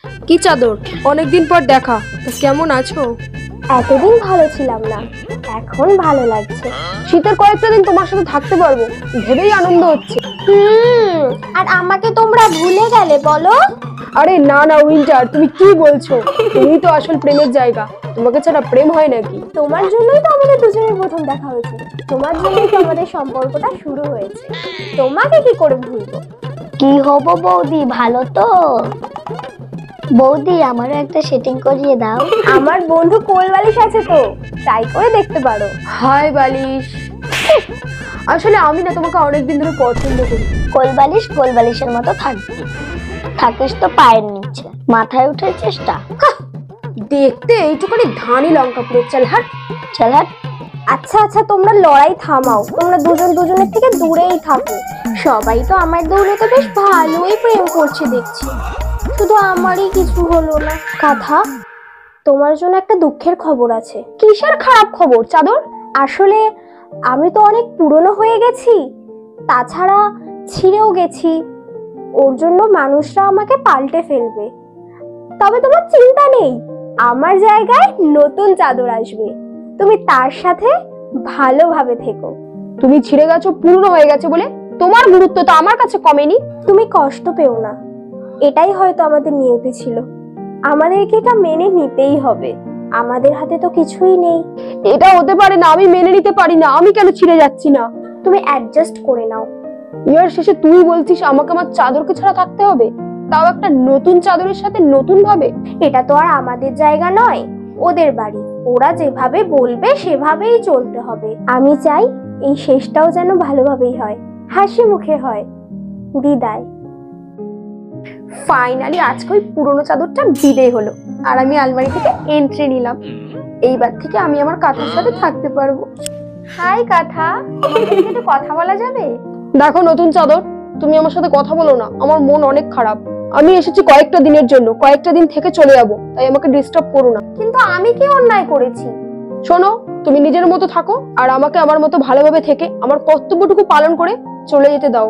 কি চাদর, অনেকদিন পর দেখা। তো কেমন আছো? এতদিন ভালো ছিলাম না, এখন ভালো লাগছে। শীতের কয়েকটা দিন তোমার সাথে থাকতে পারবো ভেবেই আনন্দ হচ্ছে। আর আমাকে তোমরা ভুলে গেলে বলো? আরে না না উইন্টার, তুমি কি বলছো? তুমি তো আসল প্রেমের জায়গা, তোমাকে ছাড়া প্রেম হয় নাকি? তোমার জন্যই তো আমাদের দুজনের প্রথম দেখা হয়েছিল, তোমার জন্যই তো আমাদের সম্পর্কটা শুরু হয়েছে। তোমাকে কি করে ভুলবো? কি হবো বৌদি, ভালো তো? বৌদি, আমারও একটা সেটিং করিয়ে দাও। আমার বন্ধু কোল বালিশ আছে, তো ট্রাই করে দেখতে পারো। হাই বালিশ, আসলে আমি না তোমাকে অনেকদিন ধরে পছন্দ করি। কোলবালিশ কোলবালিশের মতো থাকবি, থাকিস তো পায়ের নিচে, মাথায় উঠার চেষ্টা। দেখতে এইটুকুনি ধানি লঙ্কা পুরো, চল হাট। চল হাট। আচ্ছা আচ্ছা, তোমরা লড়াই থামাও, তোমরা দুজন দুজনের থেকে দূরেই থাকো। সবাই তো আমার দৌলতে বেশ ভালোই প্রেম করছে দেখছি, শুধু আমারই কিছু হলো না। কথা, তোমার জন্য একটা দুঃখের খবর আছে। কিসের খারাপ খবর চাদর? আসলে আমি তো অনেক পুরনো হয়ে গেছি, তাছাড়া ছিঁড়েও গেছি। ওর জন্য মানুষরা আমাকে পাল্টে ফেলবে। তবে তোমার চিন্তা নেই, আমার জায়গায় নতুন চাদর আসবে। তুমি তার সাথে ভালোভাবে থেকো। তুমি ছিঁড়ে গেছো, পুরনো হয়ে গেছে বলে তোমার গুরুত্ব তো আমার কাছে কমেনি। তুমি কষ্ট পেও না, এটাই হয়তো আমাদের নিয়তি ছিল। আমাদেরকে এটা মেনে নিতেই হবে, আমাদের হাতে তো কিছুই নেই। এটা হতে পারে না, আমি মেনে নিতে পারি না। আমি কেন ছিঁড়ে যাচ্ছি না? তুমি অ্যাডজাস্ট করে নাও। ইয়ার শেষে তুই বলছিস আমাকে আমার চাদরকে ছাড়া থাকতে হবে, তাও একটা নতুন চাদরের সাথে নতুন ভাবে। এটা তো আর আমাদের জায়গা নয়, ওদের বাড়ি। ওরা যেভাবে বলবে সেভাবেই চলতে হবে। আমি চাই এই শেষটাও যেন ভালোভাবেই হয়, হাসি মুখে হয়। বিদায়। ফাইনালি আজকে ওই পুরোনো চাদরটা বিদেয় হলো, আর আমি আলমারি থেকে এন্ট্রি নিলাম। এইবার থেকে আমি আমার কাঁথার সাথে থাকতে পারবো। হাই কাঁথা, তোমার সাথে একটু কথা বলা যাবে? দেখো নতুন চাদর, তুমি আমার সাথে কথা বলো না, আমার মন অনেক খারাপ। আমি এসেছি কয়েকটা দিনের জন্য, কয়েকটা দিন থেকে চলে যাবো, তাই আমাকে ডিস্টার্ব করো না। কিন্তু আমি কি অন্যায় করেছি? শোনো, তুমি নিজের মতো থাকো, আর আমাকে আমার মতো ভালোভাবে থেকে আমার কর্তব্যটুকু পালন করে চলে যেতে দাও।